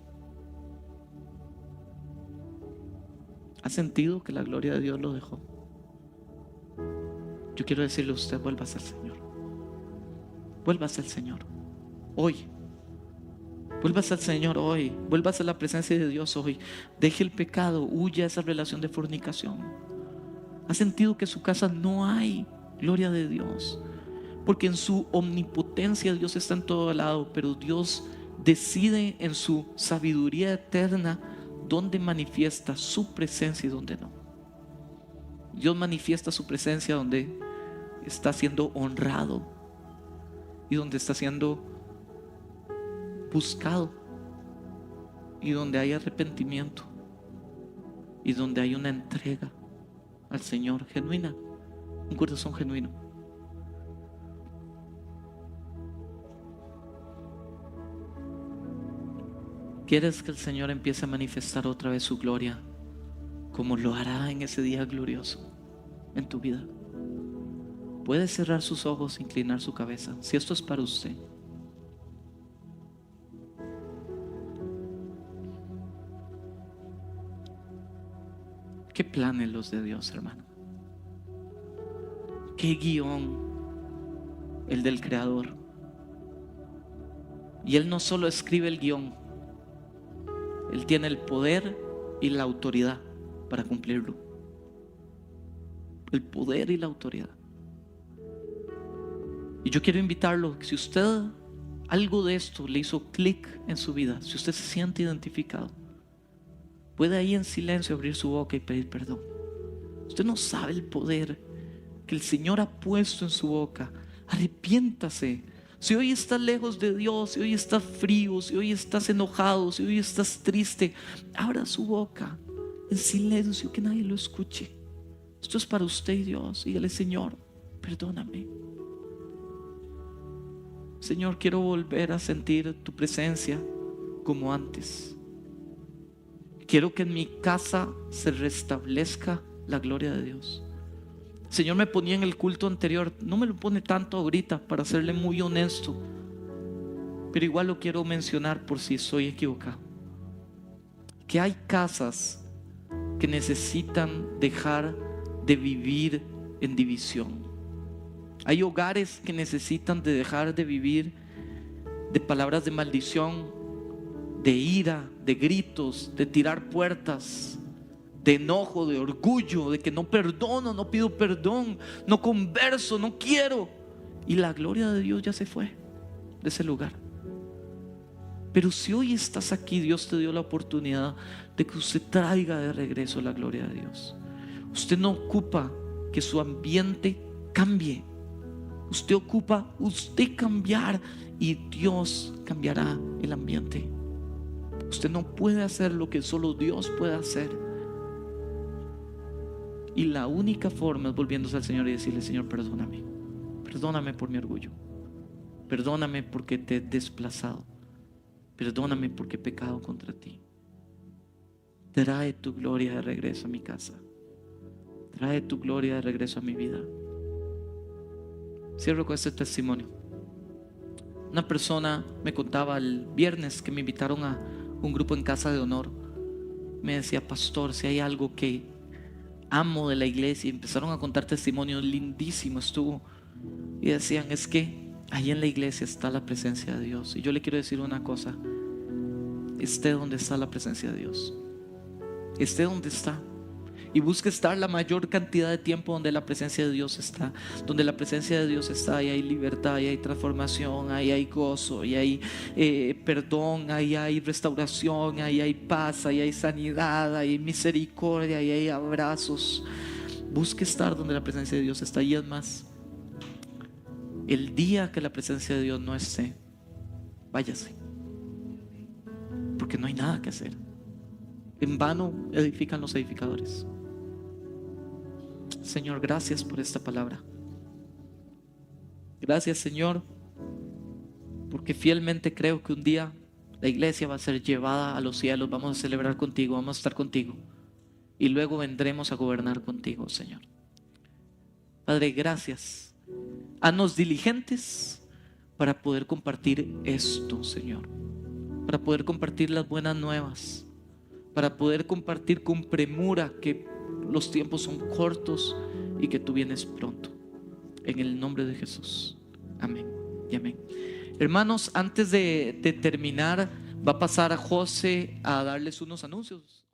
¿Ha sentido que la gloria de Dios lo dejó? Yo quiero decirle a usted: vuélvase al Señor. Vuélvase al Señor hoy. Vuélvase al Señor hoy. Vuélvase a la presencia de Dios hoy. Deje el pecado, huya a esa relación de fornicación. ¿Ha sentido que en su casa no hay gloria de Dios? Porque en su omnipotencia Dios está en todo lado, pero Dios decide en su sabiduría eterna dónde manifiesta su presencia y dónde no. Dios manifiesta su presencia donde está siendo honrado y donde está siendo buscado y donde hay arrepentimiento y donde hay una entrega al Señor genuina, un corazón genuino. ¿Quieres que el Señor empiece a manifestar otra vez su gloria como lo hará en ese día glorioso en tu vida? Puede cerrar sus ojos, inclinar su cabeza, si esto es para usted. ¿Qué planes los de Dios, hermano? ¿Qué guión el del Creador? Y Él no solo escribe el guión, Él tiene el poder y la autoridad para cumplirlo. El poder y la autoridad. Y yo quiero invitarlo, si usted algo de esto le hizo clic en su vida, si usted se siente identificado, puede ahí en silencio abrir su boca y pedir perdón. Usted no sabe el poder que el Señor ha puesto en su boca. Arrepiéntase. Si hoy estás lejos de Dios, si hoy estás frío, si hoy estás enojado, si hoy estás triste, abra su boca en silencio, que nadie lo escuche. Esto es para usted y Dios. Dígale: Señor, perdóname. Señor, quiero volver a sentir tu presencia como antes. Quiero que en mi casa se restablezca la gloria de Dios. Señor, me ponía en el culto anterior, no me lo pone tanto ahorita, para serle muy honesto, pero igual lo quiero mencionar por si estoy equivocado. Que hay casas que necesitan dejar de vivir en división. Hay hogares que necesitan de dejar de vivir de palabras de maldición, de ira, de gritos, de tirar puertas, de enojo, de orgullo, de que no perdono, no pido perdón, no converso, no quiero. Y la gloria de Dios ya se fue de ese lugar. Pero si hoy estás aquí, Dios te dio la oportunidad de que usted traiga de regreso la gloria de Dios. Usted no ocupa que su ambiente cambie. Usted ocupa usted cambiar y Dios cambiará el ambiente. Usted no puede hacer lo que solo Dios puede hacer. Y la única forma es volviéndose al Señor y decirle: Señor, perdóname. Perdóname por mi orgullo. Perdóname porque te he desplazado. Perdóname porque he pecado contra ti. Trae tu gloria de regreso a mi casa. Trae tu gloria de regreso a mi vida. Cierro con este testimonio. Una persona me contaba el viernes que me invitaron a un grupo en casa de honor. Me decía: pastor, si hay algo que amo de la iglesia. Y empezaron a contar testimonios lindísimos. Estuvo y decían: es que ahí en la iglesia está la presencia de Dios. Y yo le quiero decir una cosa: esté donde está la presencia de Dios, esté donde está, y busque estar la mayor cantidad de tiempo donde la presencia de Dios está. Donde la presencia de Dios está, ahí hay libertad, ahí hay transformación, ahí hay gozo, ahí hay perdón, ahí hay restauración, ahí hay paz, ahí hay sanidad, ahí hay misericordia, ahí hay abrazos. Busque estar donde la presencia de Dios está. Y es más, el día que la presencia de Dios no esté, váyase, porque no hay nada que hacer. En vano edifican los edificadores. Señor, gracias por esta palabra. Gracias, Señor, porque fielmente creo que un día la iglesia va a ser llevada a los cielos. Vamos a celebrar contigo, vamos a estar contigo, y luego vendremos a gobernar contigo, Señor. Padre, gracias. Haznos diligentes para poder compartir esto, Señor, para poder compartir las buenas nuevas, para poder compartir con premura que los tiempos son cortos y que tú vienes pronto. En el nombre de Jesús. Amén y amén. Hermanos, antes de terminar, va a pasar a José a darles unos anuncios.